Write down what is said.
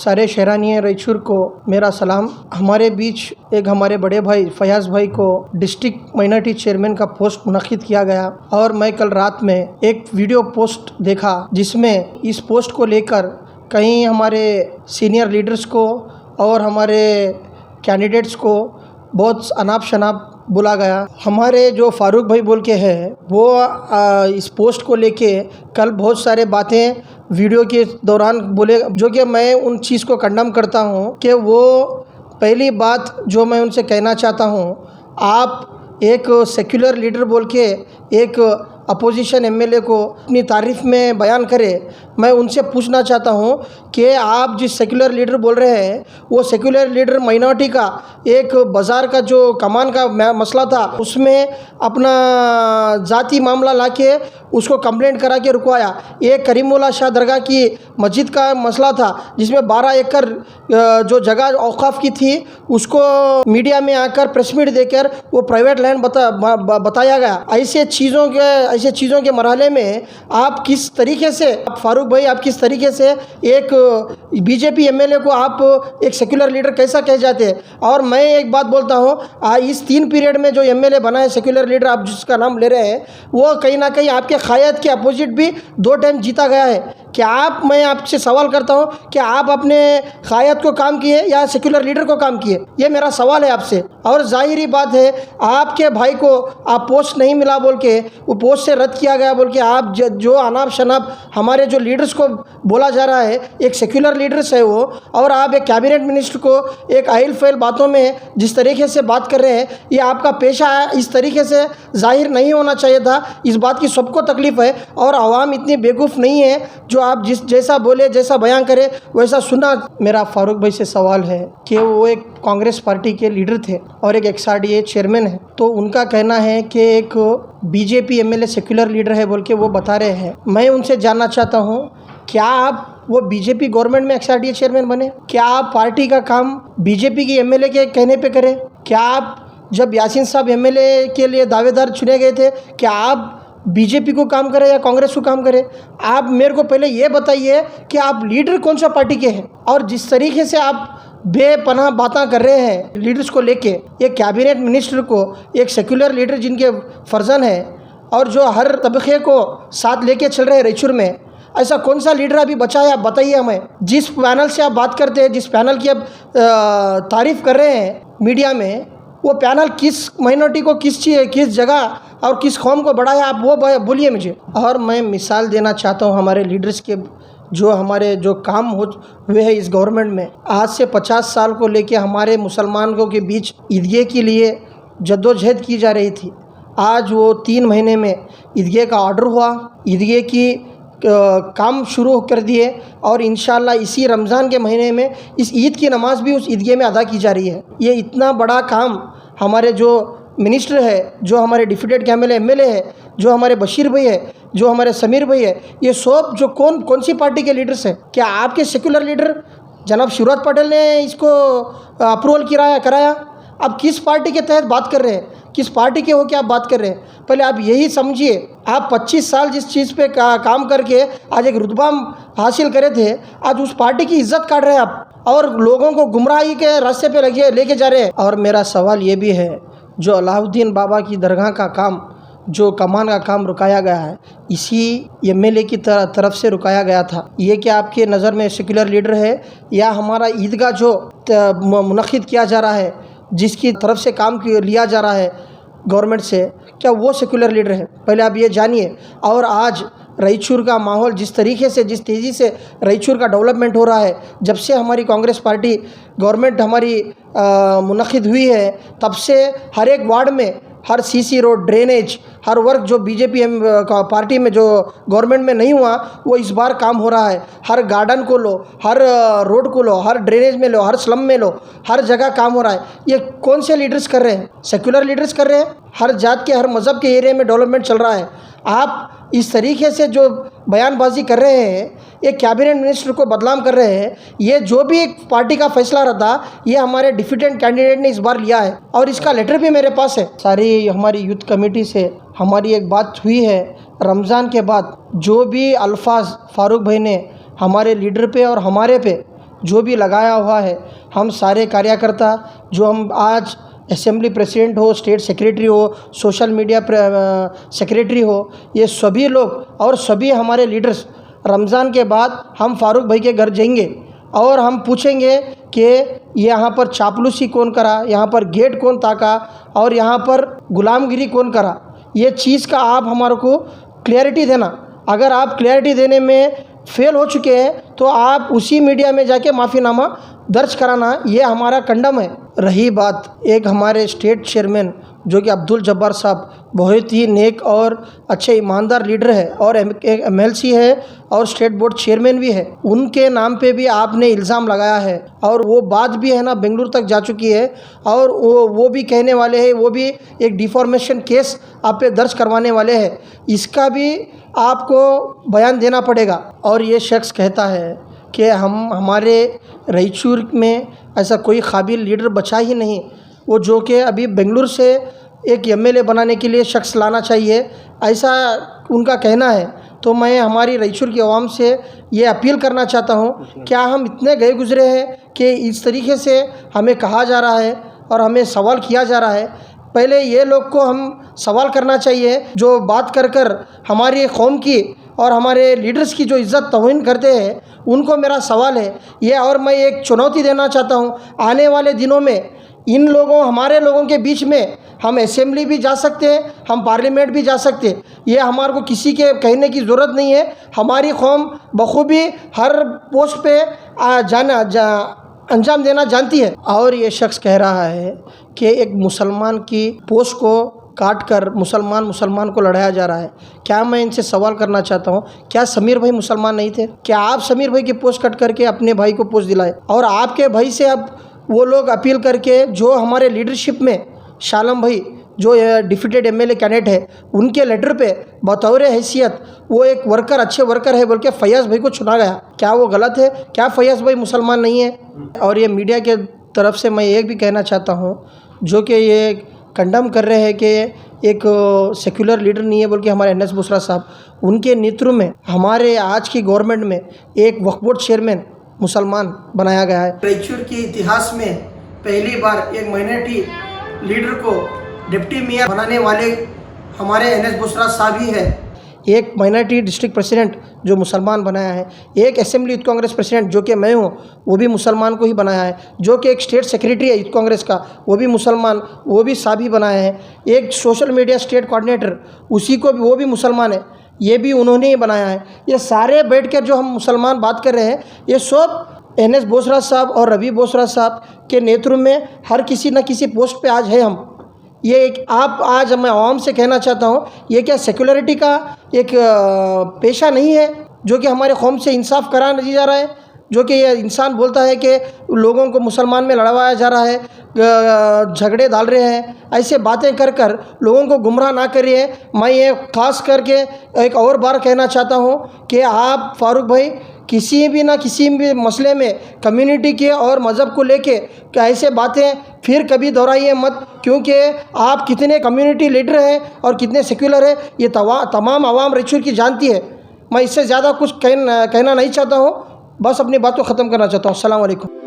सारे शहरानी रायचूर को मेरा सलाम। हमारे बीच एक हमारे बड़े भाई फयाज भाई को डिस्ट्रिक्ट माइनॉरिटी चेयरमैन का पोस्ट मुनक्किद किया गया और मैं कल रात में एक वीडियो पोस्ट देखा जिसमें इस पोस्ट को लेकर कहीं हमारे सीनियर लीडर्स को और हमारे कैंडिडेट्स को बहुत अनाप शनाप बोला गया। हमारे जो फारूक भाई बोल के हैं वो इस पोस्ट को लेके कल बहुत सारे बातें वीडियो के दौरान बोले, जो कि मैं उन चीज़ को कंडम करता हूँ कि वो पहली बात जो मैं उनसे कहना चाहता हूँ, आप एक सेक्युलर लीडर बोल के एक अपोजिशन एमएलए को अपनी तारीफ़ में बयान करें। मैं उनसे पूछना चाहता हूं कि आप जिस सेक्युलर लीडर बोल रहे हैं वो सेक्युलर लीडर माइनॉरिटी का एक बाज़ार का जो कमान का मसला था उसमें अपना ज़ाती मामला लाके उसको कंप्लेंट करा के रुकवाया। एक करीमुल्ला शाह दरगाह की मस्जिद का मसला था जिसमें 12 एकड़ जो जगह औकाफ की थी उसको मीडिया में आकर प्रेस मीट देकर वो प्राइवेट लैंड बताया गया। ऐसे चीज़ों के मरहले में आप किस तरीके से, फारूक भाई आप किस तरीके से एक बीजेपी एमएलए को आप एक सेक्युलर लीडर कैसा कह जाते हैं। और मैं एक बात बोलता हूँ, इस 3 पीरियड में जो एमएलए बना है सेक्युलर लीडर आप जिसका नाम ले रहे हैं वो कहीं ना कहीं आपके क़ायद के अपोजिट भी 2 टाइम जीता गया है। क्या आप, मैं आपसे सवाल करता हूँ कि आप अपने क़ायद को काम किए या सेक्युलर लीडर को काम किए, ये मेरा सवाल है आपसे। और ज़ाहिरी बात है आपके भाई को आप पोस्ट नहीं मिला बोल के वो पोस्ट से रद्द किया गया बोल के आप जो अनाप शनाप हमारे जो लीडर्स को बोला जा रहा है, एक सेक्युलर लीडर्स है वो, और आप एक कैबिनेट मिनिस्टर को एक आइल फैल बातों में जिस तरीके से बात कर रहे हैं, ये आपका पेशा है, इस तरीके से जाहिर नहीं होना चाहिए था। इस बात की सबको तकलीफ़ है और आवाम इतनी बेवकूफ़ नहीं है जो आप जैसा बोले जैसा बयान करे वैसा सुना। मेरा फारूक भाई से सवाल है कि वो एक कांग्रेस पार्टी के लीडर थे और एक XRDA चेयरमैन है, तो उनका कहना है कि एक बीजेपी एमएलए सेक्युलर लीडर है बोल के वो बता रहे हैं। मैं उनसे जानना चाहता हूँ, क्या आप वो बीजेपी गवर्नमेंट में XRDA चेयरमैन बने? क्या आप पार्टी का काम बीजेपी की एमएलए के कहने पे करें? क्या आप जब यासीन साहब एमएलए के लिए दावेदार चुने गए थे क्या आप बीजेपी को काम करें या कांग्रेस को काम करें? आप मेरे को पहले ये बताइए कि आप लीडर कौन सा पार्टी के हैं। और जिस तरीके से आप बेपनाह बातें कर रहे हैं लीडर्स को लेके, एक कैबिनेट मिनिस्टर को एक सेक्युलर लीडर जिनके फर्जन है और जो हर तबके को साथ लेके चल रहे हैं रायचूर में, ऐसा कौन सा लीडर अभी बचा है? आप बताइए हमें। जिस पैनल से आप बात करते हैं, जिस पैनल की आप तारीफ़ कर रहे हैं मीडिया में, वो पैनल किस माइनॉरिटी को किस जगह और किस कौम को बढ़ाया, आप वो बोलिए मुझे। और मैं मिसाल देना चाहता हूँ हमारे लीडर्स के, जो हमारे जो काम हुए हैं इस गवर्नमेंट में। आज से 50 साल को लेके हमारे मुसलमानों के बीच ईदगाह के लिए जद्दोजहद की जा रही थी। आज वो 3 महीने में ईदगाह का ऑर्डर हुआ, ईदगाह की काम शुरू कर दिए और इंशाल्लाह इसी रमज़ान के महीने में इस ईद की नमाज़ भी उस ईदगाह में अदा की जा रही है। ये इतना बड़ा काम हमारे जो मिनिस्टर है, जो हमारे डिप्यूटेड एमएलए है, जो हमारे बशीर भाई है, जो हमारे समीर भाई है, ये सब जो कौन सी पार्टी के लीडर्स हैं? क्या आपके सेक्युलर लीडर जनाब शिवराज पटेल ने इसको अप्रूवल कराया? आप किस पार्टी के तहत बात कर रहे हैं? किस पार्टी के हो के आप बात कर रहे हैं? पहले आप यही समझिए। आप 25 साल जिस चीज़ पे काम करके आज एक रुतबा हासिल करे थे, आज उस पार्टी की इज्जत काट रहे हैं आप और लोगों को गुमराही के रास्ते पे लेके जा रहे हैं। और मेरा सवाल ये भी है, जो अलाउद्दीन बाबा की दरगाह का काम, जो कमान का काम रुकाया गया है, इसी एमएलए की तरफ से रुकाया गया था। ये क्या आपके नज़र में सेक्युलर लीडर है या हमारा ईदगाह जो मुनक्किद किया जा रहा है, जिसकी तरफ से काम लिया जा रहा है गवर्नमेंट से, क्या वो सेक्युलर लीडर है? पहले आप ये जानिए। और आज रायचूर का माहौल जिस तरीके से, जिस तेज़ी से रायचूर का डेवलपमेंट हो रहा है, जब से हमारी कांग्रेस पार्टी गवर्नमेंट हमारी मुनक्किद हुई है, तब से हर एक वार्ड में हर सीसी रोड, ड्रेनेज, हर वर्क जो बीजेपी पार्टी में जो गवर्नमेंट में नहीं हुआ वो इस बार काम हो रहा है। हर गार्डन को लो, हर रोड को लो, हर ड्रेनेज में लो, हर स्लम में लो, हर जगह काम हो रहा है। ये कौन से लीडर्स कर रहे हैं? सेक्युलर लीडर्स कर रहे हैं। हर जात के, हर मज़हब के एरिया में डेवलपमेंट चल रहा है। आप इस तरीके से जो बयानबाजी कर रहे हैं, एक कैबिनेट मिनिस्टर को बदनाम कर रहे हैं, ये जो भी एक पार्टी का फैसला रहता, ये हमारे डिफिटेंट कैंडिडेट ने इस बार लिया है और इसका लेटर भी मेरे पास है। सारी हमारी यूथ कमेटी से हमारी एक बात हुई है, रमज़ान के बाद जो भी अल्फाज फारूक भाई ने हमारे लीडर पे और हमारे पे जो भी लगाया हुआ है, हम सारे कार्यकर्ता जो हम आज असेंबली प्रेसिडेंट हो, स्टेट सेक्रेटरी हो, सोशल मीडिया सेक्रेटरी हो, ये सभी लोग और सभी हमारे लीडर्स रमज़ान के बाद हम फारूक भाई के घर जाएंगे और हम पूछेंगे कि यहाँ पर चापलूसी कौन करा, यहाँ पर गेट कौन ताका और यहाँ पर गुलामगिरी कौन करा। ये चीज़ का आप हमारे को क्लैरिटी देना। अगर आप क्लैरिटी देने में फेल हो चुके हैं तो आप उसी मीडिया में जाके माफ़ीनामा दर्ज कराना, ये हमारा कंडम है। रही बात एक हमारे स्टेट चेयरमैन जो कि अब्दुल जब्बार साहब बहुत ही नेक और अच्छे ईमानदार लीडर है और MLC है और स्टेट बोर्ड चेयरमैन भी है, उनके नाम पे भी आपने इल्ज़ाम लगाया है और वो बात भी है ना बेंगलुरु तक जा चुकी है और वो भी कहने वाले हैं, वो भी एक डिफॉर्मेशन केस आप पे दर्ज करवाने वाले हैं। इसका भी आपको बयान देना पड़ेगा। और ये शख्स कहता है कि हमारे रायचूर में ऐसा कोई काबिल लीडर बचा ही नहीं, वो जो कि अभी बेंगलुरु से एक MLA बनाने के लिए शख्स लाना चाहिए, ऐसा उनका कहना है। तो मैं हमारी रायचूर की आवाम से ये अपील करना चाहता हूँ, क्या हम इतने गए गुजरे हैं कि इस तरीके से हमें कहा जा रहा है और हमें सवाल किया जा रहा है। पहले ये लोग को हम सवाल करना चाहिए जो बात कर हमारी कौम की और हमारे लीडर्स की जो इज़्ज़त तौहीन करते हैं, उनको मेरा सवाल है ये। और मैं एक चुनौती देना चाहता हूँ, आने वाले दिनों में इन लोगों हमारे लोगों के बीच में हम असेंबली भी जा सकते हैं, हम पार्लियामेंट भी जा सकते हैं। ये हमारे को किसी के कहने की ज़रूरत नहीं है। हमारी कौम बखूबी हर पोस्ट पे अंजाम देना जानती है। और ये शख्स कह रहा है कि एक मुसलमान की पोस्ट को काट कर मुसलमान को लड़ाया जा रहा है। क्या मैं इनसे सवाल करना चाहता हूँ, क्या समीर भाई मुसलमान नहीं थे? क्या आप समीर भाई की पोस्ट कट करके अपने भाई को पोस्ट दिलाए? और आपके भाई से अब वो लोग अपील करके जो हमारे लीडरशिप में शालम भाई जो डिफीटेड MLA कैंडिडेट है, उनके लेटर पे बतौर हैसियत वो एक वर्कर अच्छे वर्कर है बोल के फैयाज़ भाई को चुना गया। क्या वो गलत है? क्या फैयाज़ भाई मुसलमान नहीं है? और ये मीडिया के तरफ से मैं एक भी कहना चाहता हूँ जो कि ये कंडम कर रहे हैं कि एक सेक्युलर लीडर नहीं है बोल के हमारे NS बोसरा साहब, उनके नेतृत्व में हमारे आज की गवर्नमेंट में एक वक्फ बोर्ड चेयरमैन मुसलमान बनाया गया है। रायचूर के इतिहास में पहली बार एक माइनॉरिटी लीडर को डिप्टी मेयर बनाने वाले हमारे NS बोसरा साहब ही है। एक माइनॉरिटी डिस्ट्रिक्ट प्रेसिडेंट जो मुसलमान बनाया है, एक असेंबली यूथ कांग्रेस प्रेसिडेंट जो कि मैं हूँ वो भी मुसलमान को ही बनाया है, जो कि एक स्टेट सेक्रेटरी है यूथ कांग्रेस का वो भी मुसलमान, वो भी साहब ही बनाया है, एक सोशल मीडिया स्टेट कोऑर्डिनेटर उसी को भी वो भी मुसलमान है, ये भी उन्होंने ही बनाया है। ये सारे बैठ कर जो हम मुसलमान बात कर रहे हैं, ये सब NS बोसरा साहब और रवि बोसरा साहब के नेतृत्व में हर किसी न किसी पोस्ट पे आज है हम। ये एक आप आज मैं आवाम से कहना चाहता हूँ, ये क्या सेक्युलरिटी का एक पेशा नहीं है जो कि हमारे कौम से इंसाफ करा नहीं जा रहा है, जो कि ये इंसान बोलता है कि लोगों को मुसलमान में लड़वाया जा रहा है, झगड़े डाल रहे हैं, ऐसे बातें कर लोगों को गुमराह ना करिए। मैं ये ख़ास करके एक और बार कहना चाहता हूँ कि आप फारूक भाई किसी भी मसले में कम्युनिटी के और मज़हब को लेके ऐसे बातें फिर कभी दोहराइए मत, क्योंकि आप कितने कम्युनिटी लीडर हैं और कितने सेक्युलर हैं ये तमाम आवाम रायचूर की जानती है। मैं इससे ज़्यादा कुछ कहना नहीं चाहता हूँ, बस अपनी बात को ख़त्म करना चाहता हूँ। अस्सलाम वालेकुम।